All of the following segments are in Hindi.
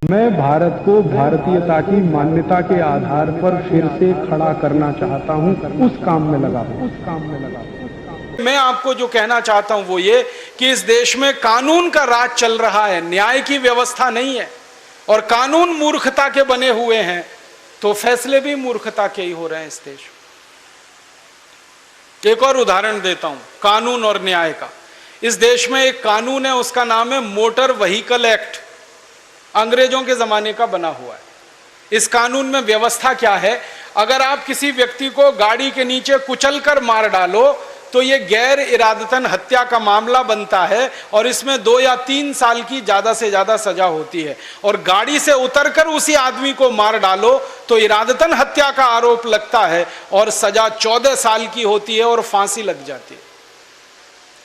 मैं भारत को भारतीयता की मान्यता के आधार पर फिर से खड़ा करना चाहता हूं, उस काम में लगा हूं। मैं आपको जो कहना चाहता हूं वो ये कि इस देश में कानून का राज चल रहा है, न्याय की व्यवस्था नहीं है। और कानून मूर्खता के बने हुए हैं तो फैसले भी मूर्खता के ही हो रहे हैं इस देश में। एक और उदाहरण देता हूं कानून और न्याय का। इस देश में एक कानून है, उसका नाम है मोटर व्हीकल एक्ट, अंग्रेजों के जमाने का बना हुआ है। इस कानून में व्यवस्था क्या है, अगर आप किसी व्यक्ति को गाड़ी के नीचे कुचलकर मार डालो तो यह गैर इरादतन हत्या का मामला बनता है और इसमें 2 या 3 साल की ज्यादा से ज्यादा सजा होती है। और गाड़ी से उतरकर उसी आदमी को मार डालो तो इरादतन हत्या का आरोप लगता है और सजा 14 साल की होती है और फांसी लग जाती है।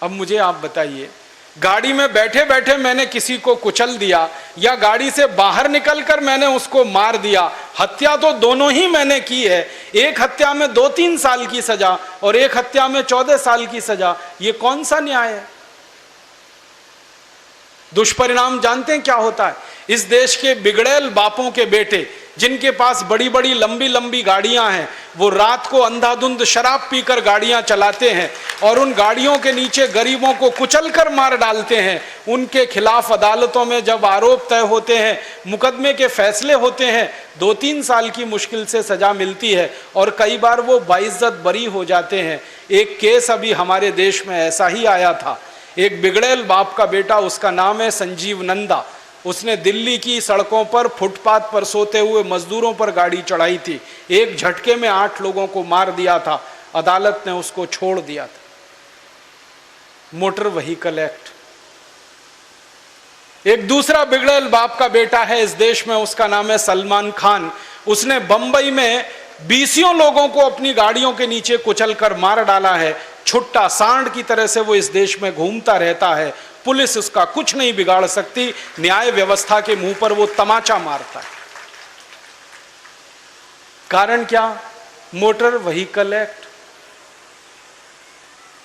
अब मुझे आप बताइए, गाड़ी में बैठे बैठे मैंने किसी को कुचल दिया या गाड़ी से बाहर निकलकर मैंने उसको मार दिया, हत्या तो दोनों ही मैंने की है। एक हत्या में 2-3 साल की सजा और एक हत्या में 14 साल की सजा, ये कौन सा न्याय है? दुष्परिणाम जानते हैं क्या होता है? इस देश के बिगड़ैल बापों के बेटे जिनके पास बड़ी बड़ी लंबी लंबी गाड़ियां हैं, वो रात को अंधाधुंध शराब पीकर गाड़ियां चलाते हैं और उन गाड़ियों के नीचे गरीबों को कुचलकर मार डालते हैं। उनके खिलाफ अदालतों में जब आरोप तय होते हैं, मुकदमे के फैसले होते हैं, 2-3 साल की मुश्किल से सजा मिलती है और कई बार वो बाइज्जत बरी हो जाते हैं। एक केस अभी हमारे देश में ऐसा ही आया था। एक बिगड़ैल बाप का बेटा, उसका नाम है संजीव नंदा, उसने दिल्ली की सड़कों पर फुटपाथ पर सोते हुए मजदूरों पर गाड़ी चढ़ाई थी। एक झटके में 8 लोगों को मार दिया था। अदालत ने उसको छोड़ दिया था। Motor vehicle act. एक दूसरा बिगड़ैल बाप का बेटा है इस देश में, उसका नाम है सलमान खान। उसने बंबई में 20 लोगों को अपनी गाड़ियों के नीचे कुचलकर मार डाला है। छुट्टा सांड की तरह से वो इस देश में घूमता रहता है। पुलिस उसका कुछ नहीं बिगाड़ सकती, न्याय व्यवस्था के मुंह पर वो तमाचा मारता है। कारण क्या? Motor vehicle act.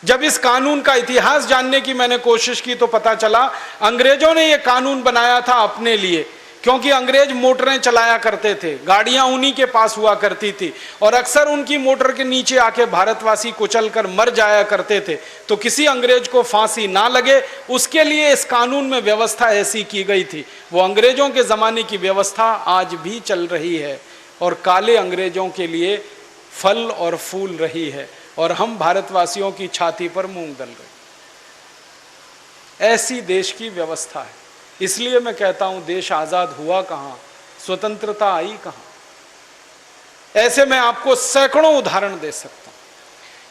जब इस कानून का इतिहास जानने की मैंने कोशिश की तो पता चला अंग्रेजों ने यह कानून बनाया था अपने लिए, क्योंकि अंग्रेज मोटरें चलाया करते थे, गाड़ियां उन्हीं के पास हुआ करती थी और अक्सर उनकी मोटर के नीचे आके भारतवासी कुचलकर मर जाया करते थे। तो किसी अंग्रेज को फांसी ना लगे उसके लिए इस कानून में व्यवस्था ऐसी की गई थी। वो अंग्रेजों के जमाने की व्यवस्था आज भी चल रही है और काले अंग्रेजों के लिए फल और फूल रही है और हम भारतवासियों की छाती पर मूंग दल गए। ऐसी देश की व्यवस्था है। इसलिए मैं कहता हूं देश आजाद हुआ कहां, स्वतंत्रता आई कहां? ऐसे मैं आपको सैकड़ों उदाहरण दे सकता हूं,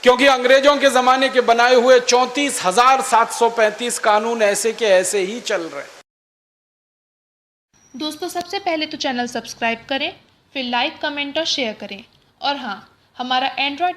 क्योंकि अंग्रेजों के जमाने के बनाए हुए 34,735 कानून ऐसे के ऐसे ही चल रहे हैं। दोस्तों, सबसे पहले तो चैनल सब्सक्राइब करें, फिर लाइक, कमेंट और शेयर करें। और हाँ, हमारा एंड्रॉयड